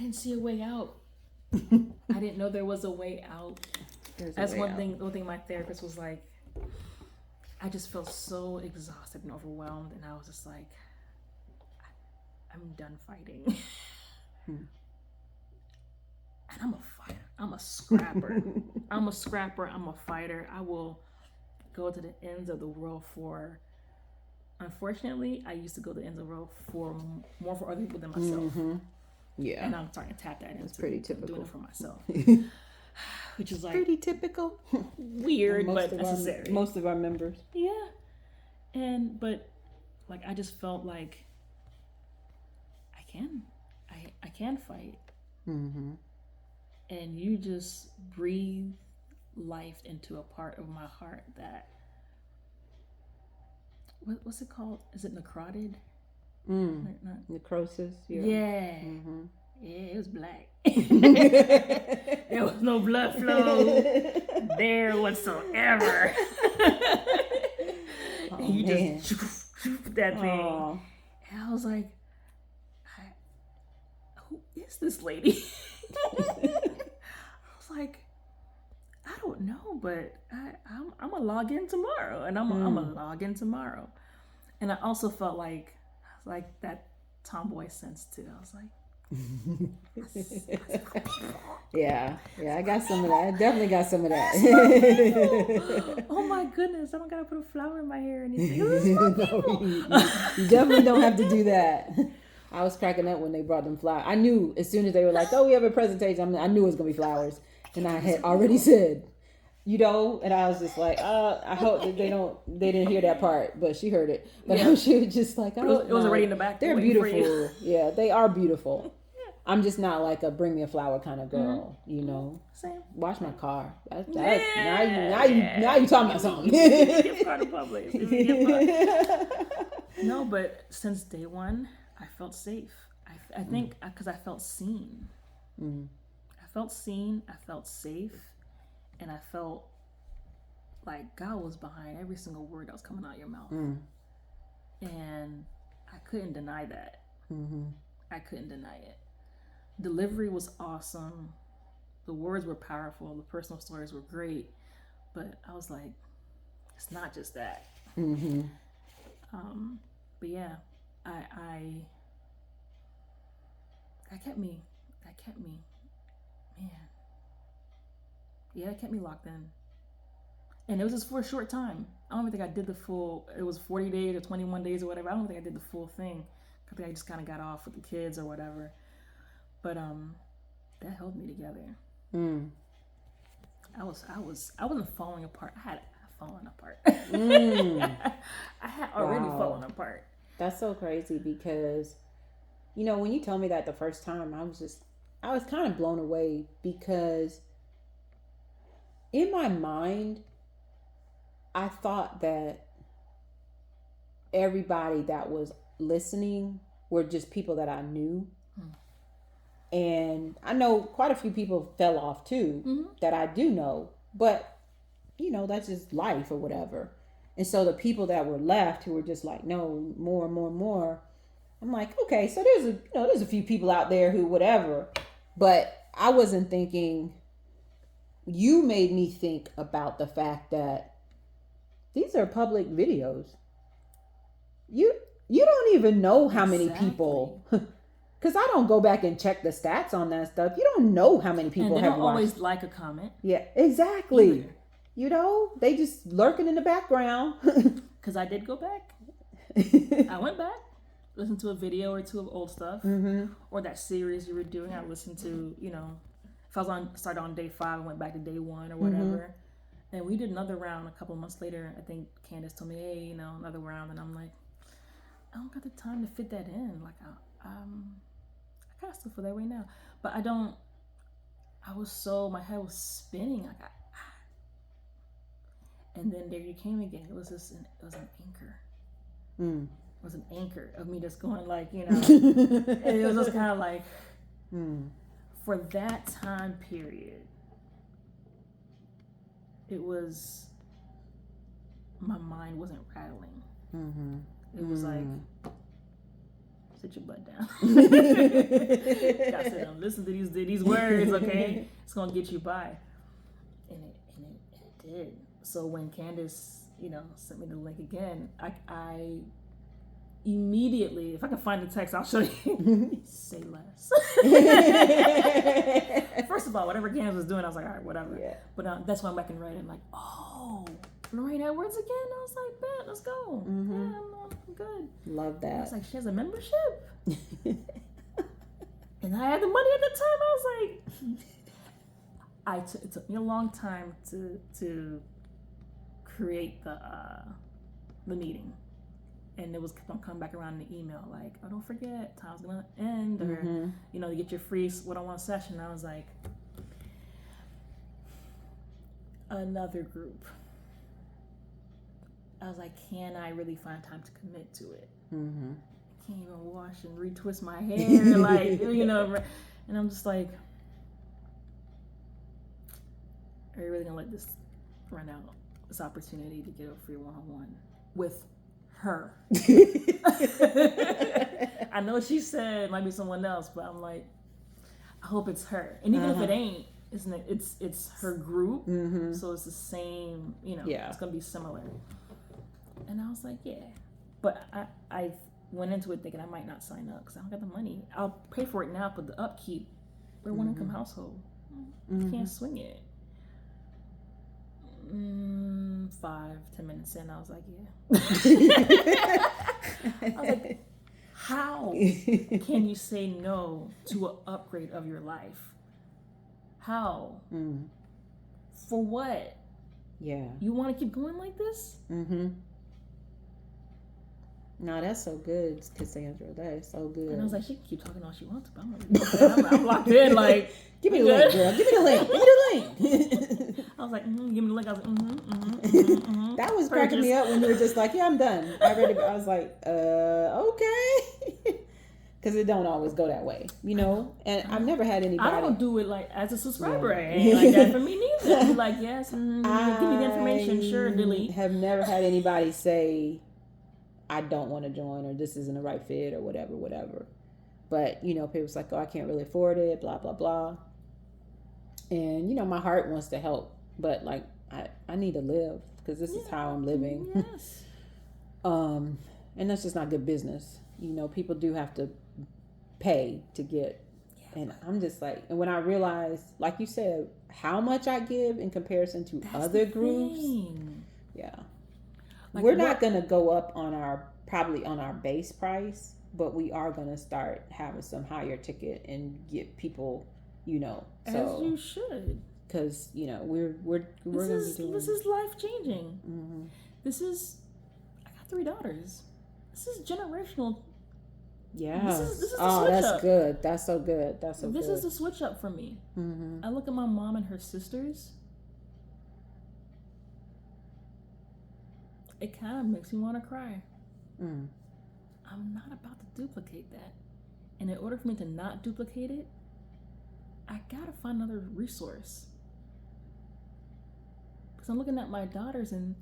didn't see a way out. I didn't know there was a way out. That's one thing my therapist was like, I just felt so exhausted and overwhelmed, and I was just like, I'm done fighting. And I'm a fighter. I'm a scrapper. I'm a fighter. I will go to the ends of the world for. Unfortunately, I used to go to the ends of the world for more for other people than myself. Yeah. And I'm starting to tap that into. It's pretty typical. Doing it for myself. Which is like pretty typical. Weird, but necessary. Most of our members. Yeah. But like I just felt like I can fight. And you just breathe life into a part of my heart that what's it called? Is it necrotic? Necrosis. Yeah. Yeah, it was black. There was no blood flow there whatsoever. And you just that thing. Oh. And I was like, who is this lady? I was like, I don't know, but I'm gonna log in tomorrow, and I'm gonna log in tomorrow. And I also felt like that tomboy sense too. I was like, yeah, I got some of that. I definitely got some of that. Oh my goodness, I don't gotta put a flower in my hair or anything. No, you definitely don't have to do that. I was cracking up when they brought them flowers. I knew as soon as they were like, "Oh, we have a presentation," I knew it was gonna be flowers, and I had already said, and I was just like, I hope that they didn't hear that part, but she heard it. But she was just like, it was already in the back. They're beautiful. Yeah, they are beautiful. I'm just not like a bring me a flower kind of girl, Same. Wash my car. Now you talking about something. Gift card in public. No, but since day one, I felt safe. I think because I felt seen. I felt seen. I felt safe. And I felt like God was behind every single word that was coming out of your mouth. And I couldn't deny that. I couldn't deny it. Delivery was awesome. The words were powerful. The personal stories were great. But I was like, it's not just that. But yeah, that kept me, man. Yeah, it kept me locked in. And it was just for a short time. I don't even think I did the full, it was 40 days or 21 days or whatever. I don't think I did the full thing. I think I just kind of got off with the kids or whatever. But that held me together. I wasn't falling apart. I had fallen apart. I had already fallen apart. That's so crazy because, when you told me that the first time, I was kind of blown away because in my mind, I thought that everybody that was listening were just people that I knew. And I know quite a few people fell off too that I do know, but that's just life or whatever. And so the people that were left who were just like, no, more. I'm like, okay, so there's a few people out there who whatever, but I wasn't thinking. You made me think about the fact that these are public videos. You don't even know how many people. Because I don't go back and check the stats on that stuff. You don't know how many people have watched. And they don't always like a comment. Yeah, exactly. Either. They just lurking in the background. Because I did go back. I went back, listened to a video or two of old stuff. Or that series you were doing. I listened to, if I was started on day 5 and went back to day 1 or whatever. And we did another round a couple of months later. I think Candace told me, hey, another round. And I'm like, I don't got the time to fit that in. Like, I kind of still feel that way now, but I don't. My head was spinning. And then there you came again. It was an anchor. It was an anchor of me just going like, and it was just kind of like, for that time period, it was, my mind wasn't rattling. It was like, sit your butt down. Gotta sit down, listen to these words, okay? It's gonna get you by. And it did. So when Candace, sent me the link again, I immediately, if I can find the text, I'll show you. Say less. First of all, whatever Candace was doing, I was like, all right, whatever. Yeah. But that's why I'm back and writing, like, oh, Lorraine Edwards again? I was like, bet, let's go. Mm-hmm. Yeah, I'm good. Love that. I was like, she has a membership? And I had the money at the time. I was like, it took me a long time to create the meeting. And it was kept on coming back around in the email, like, oh, don't forget, time's gonna end, or to get your free one-on-one session. I was like, another group. I was like, can I really find time to commit to it? Mm-hmm. I can't even wash and retwist my hair, like, and I'm just like, are you really gonna let this run out? This opportunity to get a free one-on-one with her. I know she said it might be someone else, but I'm like, I hope it's her. And even if it ain't, isn't it? It's her group, so it's the same. It's gonna be similar. And I was like, yeah, but I went into it thinking I might not sign up because I don't got the money. I'll pay for it now, but the upkeep, we're a one-income household. Can't swing it. 5-10 minutes in, I was like, yeah. I was like, how can you say no to an upgrade of your life? How? For what? Yeah. You want to keep going like this? No, that's so good, Cassandra. That is so good. And I was like, she can keep talking all she wants, but I'm locked in. Like, give me the link, girl. Give me the link. Give me the link. I was like, give me the link. I was like, That was cracking me up when you were just like, yeah, I'm done. I was like, okay. Because it don't always go that way, And I've never had anybody. I don't do it like as a subscriber. Yeah. It ain't like that for me neither. I'd be like, yes, give me the information. Sure, delete. Have never had anybody say, I don't want to join, or this isn't the right fit, or whatever. But, people's like, oh, I can't really afford it, blah, blah, blah. And, my heart wants to help, but like, I need to live because this is how I'm living. Yes. And that's just not good business. People do have to pay to get. Yeah, and I'm just like, and when I realize, like you said, how much I give in comparison to other groups. Yeah. Like, we're not going to go up probably on our base price, but we are going to start having some higher ticket and get people, as you should. Because, we're this is life changing. I got 3 daughters. This is generational. Yeah. This is the oh, switch that's up. good. That's so good. This is the switch up for me. I look at my mom and her sisters. It kind of makes me want to cry. I'm not about to duplicate that. And in order for me to not duplicate it, I gotta find another resource. Because I'm looking at my daughters and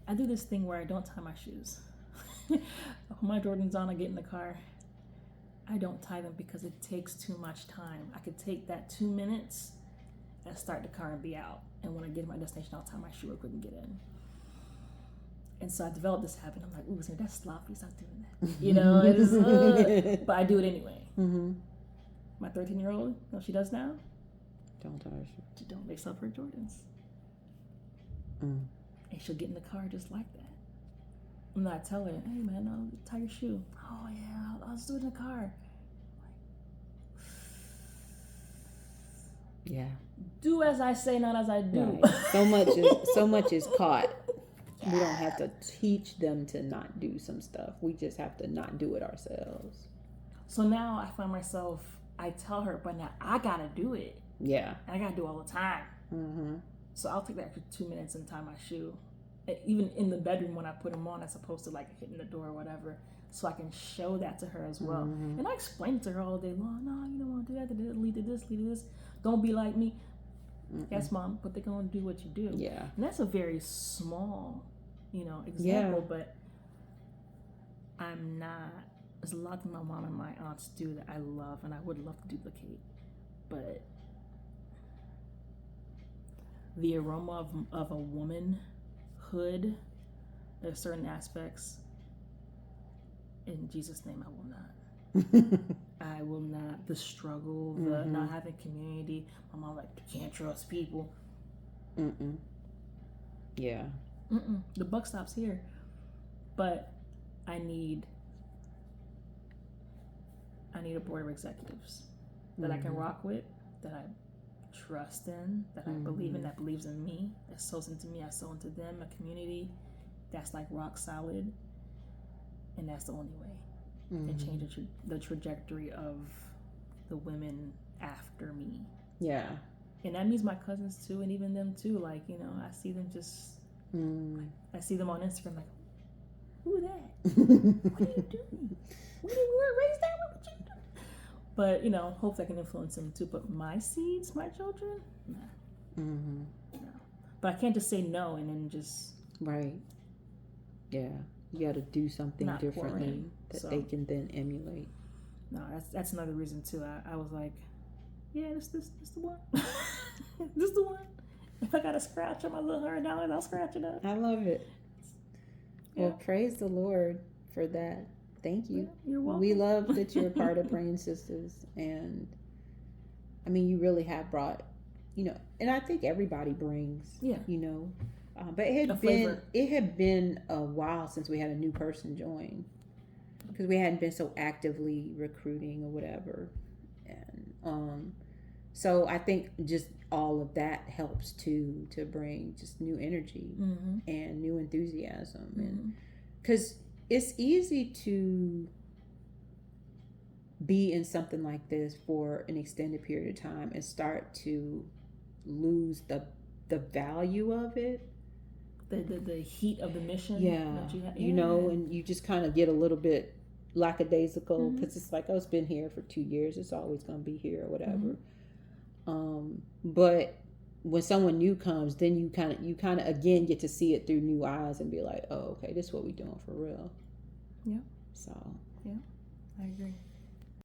I do this thing where I don't tie my shoes. My Jordans on, I get in the car. I don't tie them because it takes too much time. I could take that 2 minutes and start the car and be out. And when I get to my destination, I'll tie my shoe real quick and get in. And so I developed this habit. I'm like, ooh, that's sloppy. Stop doing that. But I do it anyway. My 13-year-old, you know what she does now? Don't tie her shoe. She don't lace up her Jordans. And she'll get in the car just like that. And I tell her, hey man, no, tie your shoe. Oh yeah, I'll just do it in the car. Yeah. Do as I say, not as I do. Right. So much is caught. We don't have to teach them to not do some stuff. We just have to not do it ourselves. So now I find myself, I tell her, but now I gotta do it. Yeah. And I gotta do it all the time. So I'll take that extra 2 minutes and tie my shoe. Even in the bedroom when I put them on, as opposed to like hitting the door or whatever, so I can show that to her as well. And I explain it to her all day long. No, you don't want to do that. Lead to this. Don't be like me. Yes, Mom, but they're gonna do what you do. Yeah. And that's a very small, example. But I'm not there's a lot that my mom and my aunts do that I love and I would love to duplicate, but the aroma of a womanhood, there's certain aspects. In Jesus' name, I will not. I will not. The struggle, the not having community. My mom like, you can't trust people. Yeah. The buck stops here. But I need a board of executives that I can rock with, that I trust in, that I believe in, that believes in me, that sows into me, I sow into them, a community that's like rock solid. And that's the only way can change the trajectory of the women after me. Yeah. And that means my cousins too, and even them too. Like, you know, I see them just, I see them on Instagram like, who is that? What are you doing? We weren't raised that way. What you doing? But, you know, hope that can influence them too. But my seeds, my children, nah. No. But I can't just say no and then just. Right. Yeah. You got to do something differently that they can then emulate. No, that's another reason too. I was like, yeah, this the one. This the one. If I got a scratch on my little $100, I'll scratch it up. I love it. Yeah. Well, praise the Lord for that. Thank you. Yeah, you're welcome. We love that you're a part of Praying Sisters, and I mean, you really have brought, you know, and I think everybody brings, you know. But it had been a while since we had a new person join, because we hadn't been so actively recruiting or whatever, and so I think just all of that helps to bring just new energy and new enthusiasm, and because it's easy to be in something like this for an extended period of time and start to lose the value of it. The heat of the mission. You know, and you just kind of get a little bit lackadaisical, because it's like, oh, it's been here for 2 years, it's always going to be here or whatever. But when someone new comes, then you kind of again get to see it through new eyes and be like, oh, okay, this is what we're doing for real. Yeah. So. Yeah, I agree.